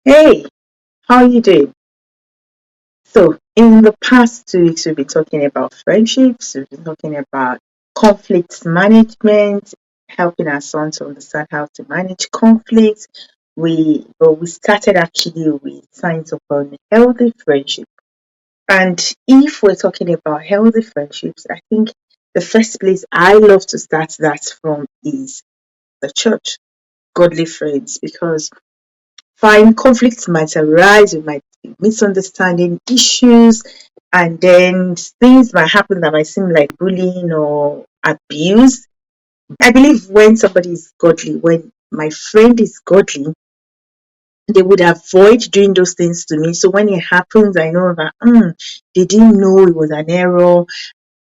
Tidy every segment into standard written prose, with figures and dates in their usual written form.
Hey, how are you doing? So, in the past 2 weeks, we've been talking about friendships, we've been talking about conflict management, helping our son to understand how to manage conflict. We started actually with signs of unhealthy friendship. And if we're talking about healthy friendships, I think the first place I love to start that from is the church, godly friends, because fine, conflicts might arise, we might be misunderstanding issues, and then things might happen that might seem like bullying or abuse. I believe when somebody is godly, when my friend is godly, they would avoid doing those things to me. So when it happens, I know that they didn't know it was an error,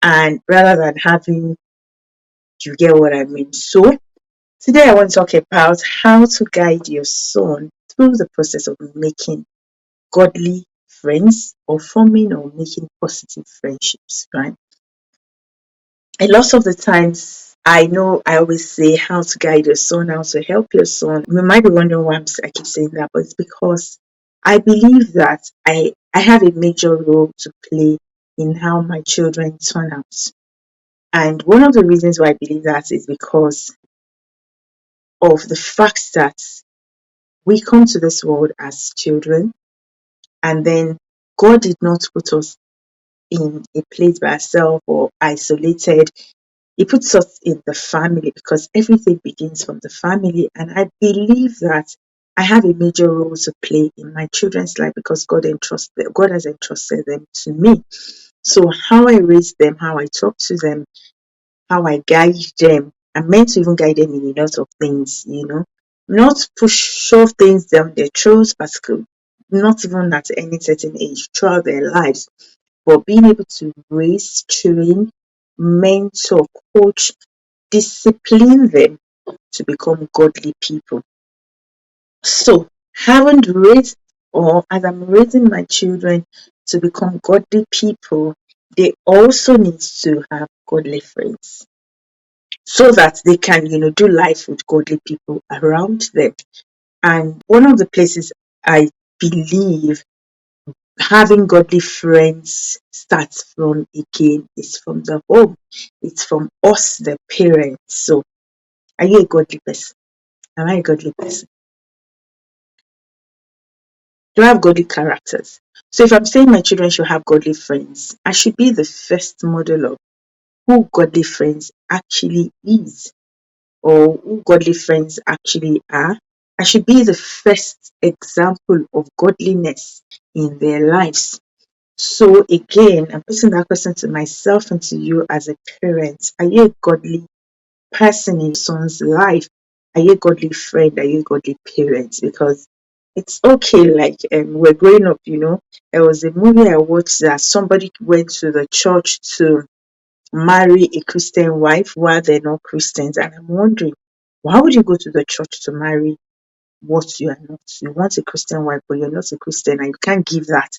and rather than having, you get what I mean. So today I want to talk about how to guide your son through the process of making godly friends or forming or making positive friendships, right? A lot of the times, I know I always say how to guide your son, how to help your son. You might be wondering why I keep saying that, but it's because I believe that I have a major role to play in how my children turn out. And one of the reasons why I believe that is because of the fact that we come to this world as children, and then God did not put us in a place by ourselves or isolated. He puts us in the family because everything begins from the family. And I believe that I have a major role to play in my children's life because God has entrusted them to me. So how I raise them, how I talk to them, how I guide them. I'm meant to even guide them in a lot of things. Not push shove things down their throats, but not even at any certain age throughout their lives, but being able to raise, train, mentor, coach, discipline them to become godly people. So, having raised, or as I'm raising my children to become godly people, they also need to have godly friends so that they can, do life with godly people around them. And one of the places I believe having godly friends starts from again is from the home. It's from us, the parents. So, are you a godly person? Am I a godly person? Do I have godly characters? So, if I'm saying my children should have godly friends, I should be the first model of who godly friends actually is, or who godly friends actually are. I should be the first example of godliness in their lives. So again, I'm putting that question to myself and to you as a parent. Are you a godly person in your son's life? Are you a godly friend? Are you a godly parent? Because it's okay, like we're growing up, there was a movie I watched that somebody went to the church to marry a Christian wife while they're not Christians. And I'm wondering, why would you go to the church to marry what you are not? You want a Christian wife, but you're not a Christian, and you can't give that.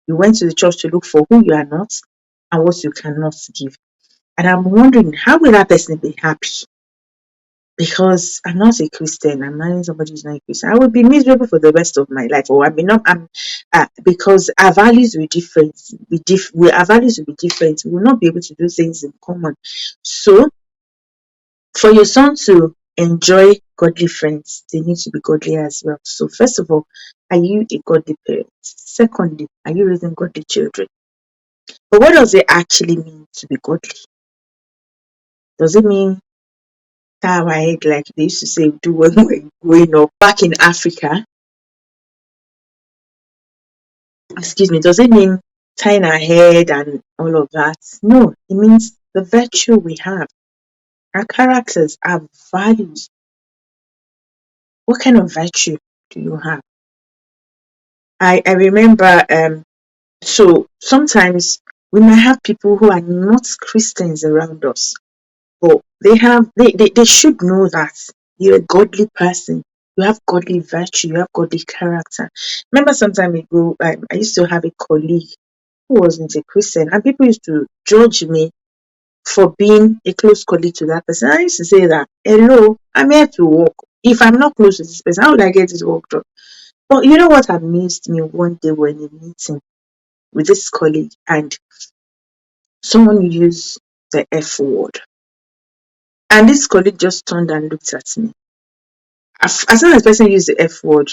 You went to the church to look for who you are not and what you cannot give. And I'm wondering, how will that person be happy? Because I'm not a Christian, I'm marrying somebody who's not a Christian. I would be miserable for the rest of my life. Or I mean, not, because our values will different. Our values will be different. We will not be able to do things in common. So, for your son to enjoy godly friends, they need to be godly as well. So, first of all, are you a godly parent? Secondly, are you raising godly children? But what does it actually mean to be godly? Does it mean tie our head like they used to say do when we were growing up back in Africa? Excuse me, does it mean tying our head and all of that? No, it means the virtue we have, our characters, our values. What kind of virtue do you have? I remember so sometimes we might have people who are not Christians around us, but they should know that you're a godly person. You have godly virtue, you have godly character. Remember some time ago, I used to have a colleague who wasn't a Christian, and people used to judge me for being a close colleague to that person. I used to say that, hello, I'm here to work. If I'm not close to this person, how will I get this work done? But you know what amused me? One day we're in a meeting with this colleague and someone used the F word. And this colleague just turned and looked at me. As soon as the person used the F word,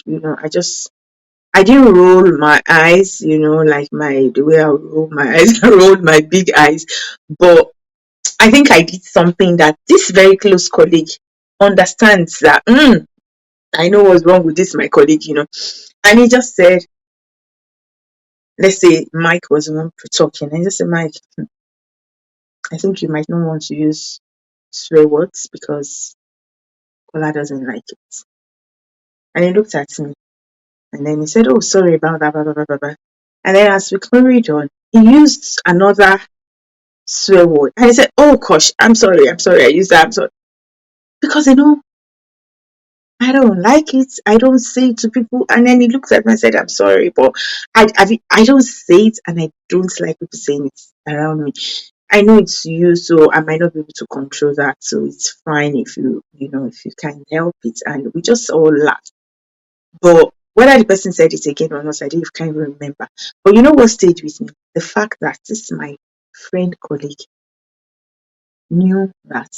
I didn't roll my eyes, like the way I roll my eyes, I rolled my big eyes. But I think I did something that this very close colleague understands that, I know what's wrong with this, my colleague. And he just said, let's say Mike was the one talking, and he just said, Mike, I think you might not want to use swear words because Kola doesn't like it. And he looked at me and then he said, oh, sorry about that, blah, blah, blah, blah, blah. And then as we carried on, he used another swear word. And he said, oh gosh, I'm sorry, I used that, I'm sorry. Because I don't like it. I don't say it to people. And then he looked at me and said, I'm sorry, but I don't say it and I don't like people saying it around me. I know it's you, so I might not be able to control that. So it's fine if if you can help it. And we just all laughed. But whether the person said it again or not, I didn't kind of remember. But you know what stayed with me? The fact that this my friend colleague knew that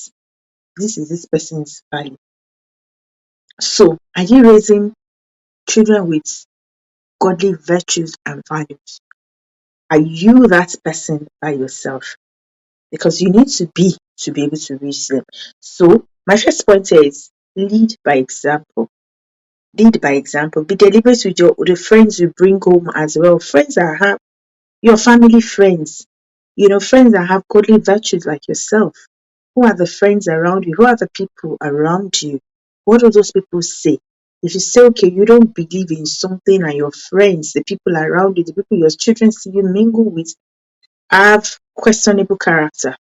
this is this person's value. So are you raising children with godly virtues and values? Are you that person by yourself? Because you need to be able to reach them. So my first point here is lead by example. Lead by example. Be deliberate with the friends you bring home as well. Friends that have your family friends, friends that have godly virtues like yourself. Who are the friends around you? Who are the people around you? What do those people say? If you say, okay, you don't believe in something and your friends, the people around you, the people your children see you mingle with, have questionable character.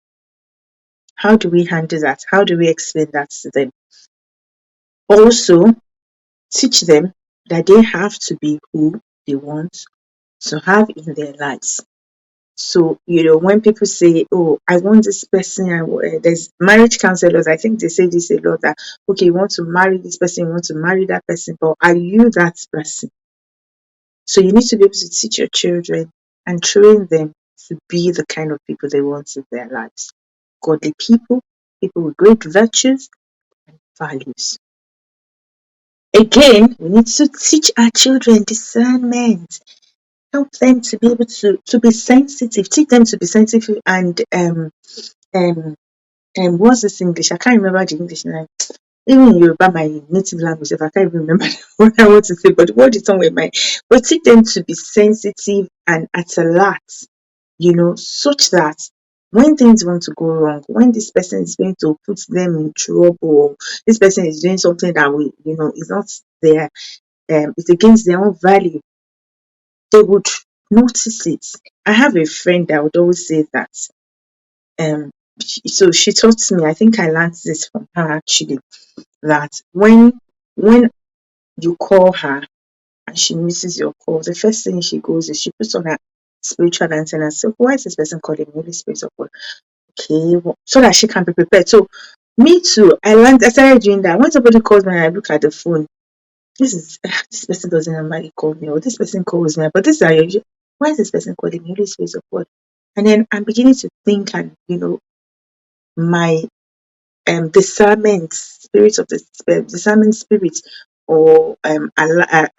How do we handle that? How do we explain that to them? Also, teach them that they have to be who they want to have in their lives. So, when people say, oh, I want this person, there's marriage counselors, I think they say this a lot that, okay, you want to marry this person, you want to marry that person, but are you that person? So, you need to be able to teach your children and train them to be the kind of people they want in their lives. Godly people, people with great virtues and values. Again, we need to teach our children discernment. Help them to be able to be sensitive. Teach them to be sensitive and um what's this English? I can't remember the English now. Even in Yoruba, my native language, if I can't even remember what I want to say, but the word is somewhere in my. But teach them to be sensitive and at alert, such that when things want to go wrong, when this person is going to put them in trouble, this person is doing something that is not there, it's against their own value, they would notice it. I have a friend that would always say that. So she taught me. I think I learned this from her actually. That when you call her and she misses your call, the first thing she goes is she puts on her spiritual antenna. So why is this person calling me? Holy Spirit of God. Okay, so that she can be prepared. So me too. I started doing that. When somebody calls me and I look at the phone, this person doesn't normally call me, or this person calls me, but this is why is this person calling me? Holy Spirit of God. And then I'm beginning to think, and my discernment spirit of the discernment spirit or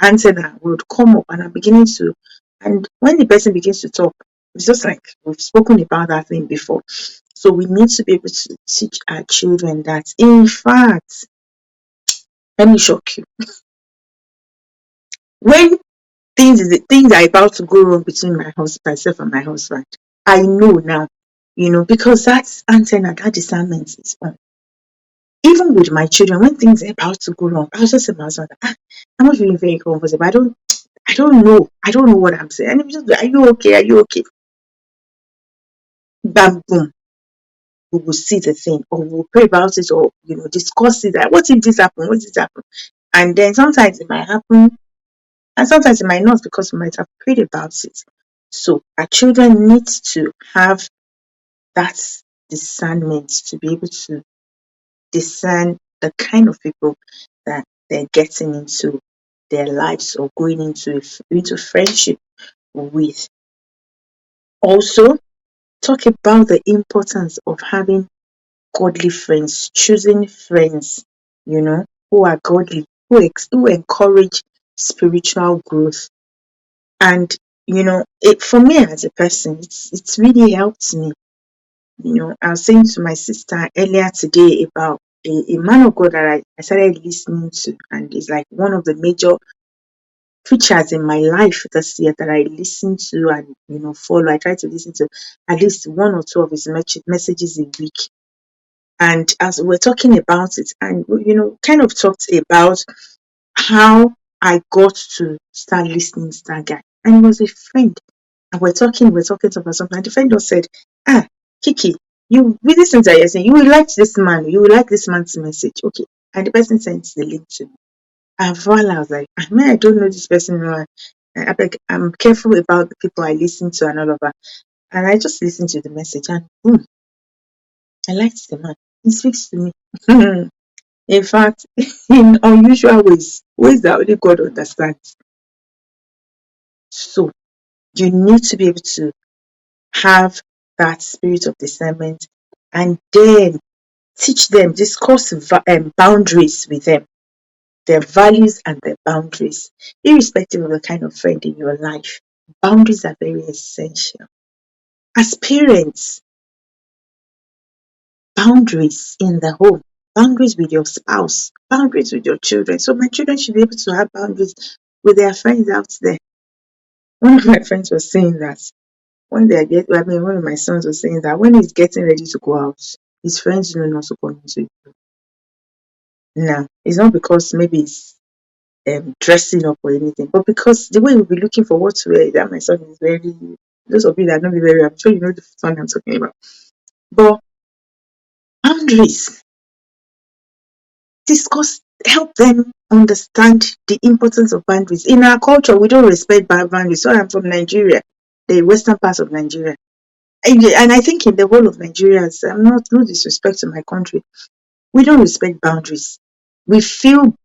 antenna would come up, and I'm beginning to, and when the person begins to talk, it's just like we've spoken about that thing before. So we need to be able to teach our children that, in fact, let me shock you, when things are about to go wrong between myself and my husband, I know now, because that antenna, that discernment is on. Even with my children, when things are about to go wrong, I'll just say to my husband, I'm not feeling very comfortable. I don't know what I'm saying. And he's just like, are you okay? Are you okay? Bam, boom. We will see the thing, or we'll pray about it, or discuss it. Like, what if this happen? What if this happen? And then sometimes it might happen, and sometimes it might not, because we might have prayed about it. So our children need to have that discernment to be able to discern the kind of people that they're getting into their lives or going into friendship with. Also, talk about the importance of having godly friends, choosing friends, who are godly, who encourage spiritual growth. And for me as a person, it's really helped me. I was saying to my sister earlier today about a man of God that I started listening to, and is like one of the major preachers in my life this year that I listen to and follow. I try to listen to at least one or two of his messages a week. And as we're talking about it, and kind of talked about how I got to start listening to that guy, and it was a friend. And we're talking about something. And the friend just said, Kiki, you with this thing that you're saying, you will like this man, you will like this man's message. Okay. And the person sent the link to me. And voila, I was like, I don't know this person. I'm careful about the people I listen to and all of that. And I just listened to the message and boom, I liked the man. He speaks to me. In fact, in unusual ways that only God understands. So you need to be able to have that spirit of discernment and then teach them, discuss boundaries with them, their values and their boundaries, irrespective of the kind of friend in your life. Boundaries are very essential. As parents, boundaries in the home, boundaries with your spouse, boundaries with your children. So my children should be able to have boundaries with their friends out there. One of my friends was saying that one of my sons was saying that when he's getting ready to go out, his friends know not to come into it. Now, it's not because maybe he's dressing up or anything, but because the way we'll be looking for what to wear, that my son is very, those of you that know me very, I'm sure you know the son I'm talking about. But boundaries, discuss, help them understand the importance of boundaries. In our culture, we don't respect boundaries. So I'm from Nigeria, the western part of Nigeria. And I think in the whole of Nigeria, I'm not no disrespect to my country, we don't respect boundaries. We feel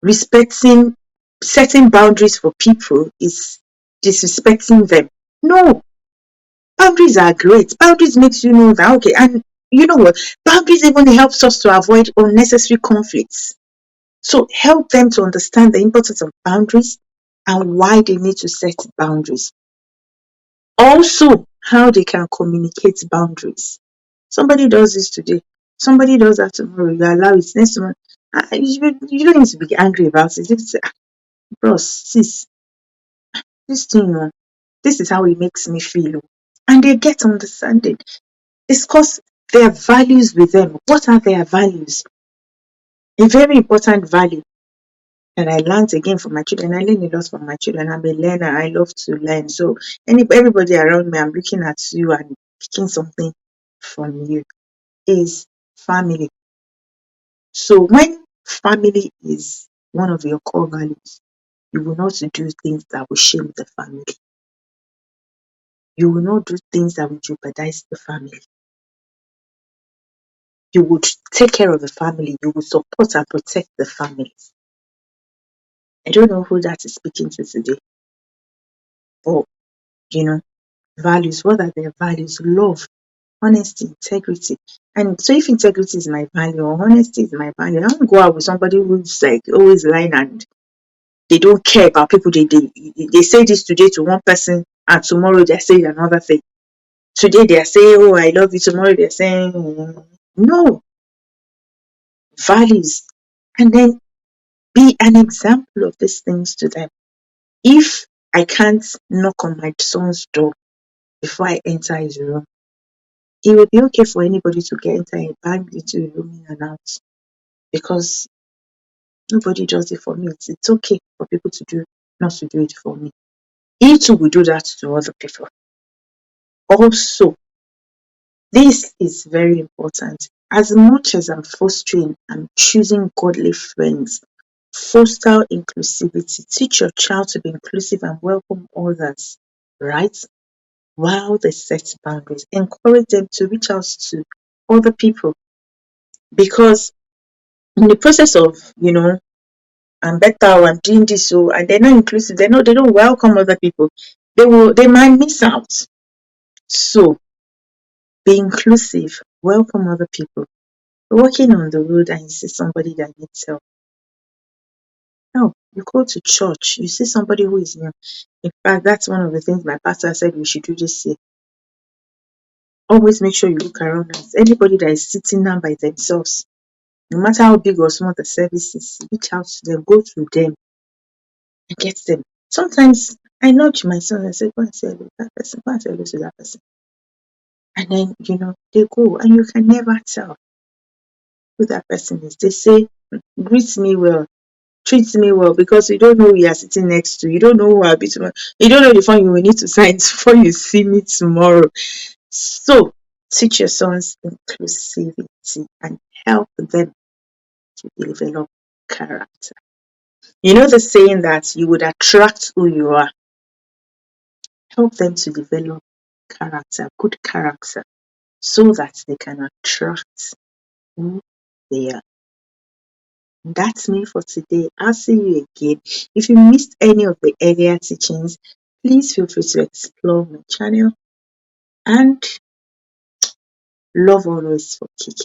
respecting setting boundaries for people is disrespecting them. No, boundaries are great. Boundaries makes you know that okay, and you know what? Boundaries even helps us to avoid unnecessary conflicts. So help them to understand the importance of boundaries and why they need to set boundaries. Also, how they can communicate boundaries. Somebody does this today, somebody does that tomorrow, you allow it next month. You don't need to be angry about it. It's bros, sis, this thing, this is how it makes me feel. And they get understanding. Discuss their values with them. What are their values? A very important value that I learned again from my children. I learn a lot from my children. I'm a learner. I love to learn. So everybody around me, I'm looking at you and picking something from you. Is family. So when family is one of your core values, you will not do things that will shame the family. You will not do things that will jeopardize the family. You would take care of the family. You will support and protect the families. I don't know who that is speaking to today. But, values. What are their values? Love, honesty, integrity. And so if integrity is my value or honesty is my value, I don't go out with somebody who's like always lying and they don't care about people. They say this today to one person and tomorrow they're saying another thing. Today they are saying, oh, I love you. Tomorrow they're saying, no. Values. And then be an example of these things to them. If I can't knock on my son's door before I enter his room, it will be okay for anybody to get enter a bang into the room in and out because nobody does it for me. It's okay for people to do not to do it for me. He too will do that to other people. Also, this is very important. As much as I'm fostering and choosing godly friends, foster inclusivity. Teach your child to be inclusive and welcome others, right? While they set boundaries, encourage them to reach out to other people because in the process of, I'm better, or I'm doing this, so, and they're not inclusive, they don't welcome other people, they might miss out. So be inclusive, welcome other people. Walking on the road and you see somebody that needs help. No, you go to church, you see somebody who is new. In fact, that's one of the things my pastor said we should do this year. Always make sure you look around us. Anybody that is sitting down by themselves, no matter how big or small the service is, reach out to them, go to them and get them. Sometimes I nudge my son and say, go and say hello to that person, go and say hello to that person. And then, they go, and you can never tell who that person is. They say, greet me well, treat me well, because you don't know who you are sitting next to. You don't know who I'll be tomorrow. You don't know the phone you will need to sign before you see me tomorrow. So teach your sons inclusivity and help them to develop character. You know the saying that you would attract who you are. Help them to develop character, good character, so that they can attract who they are. That's me for today. I'll see you again. If you missed any of the earlier teachings, please feel free to explore my channel, and love always for Kiki.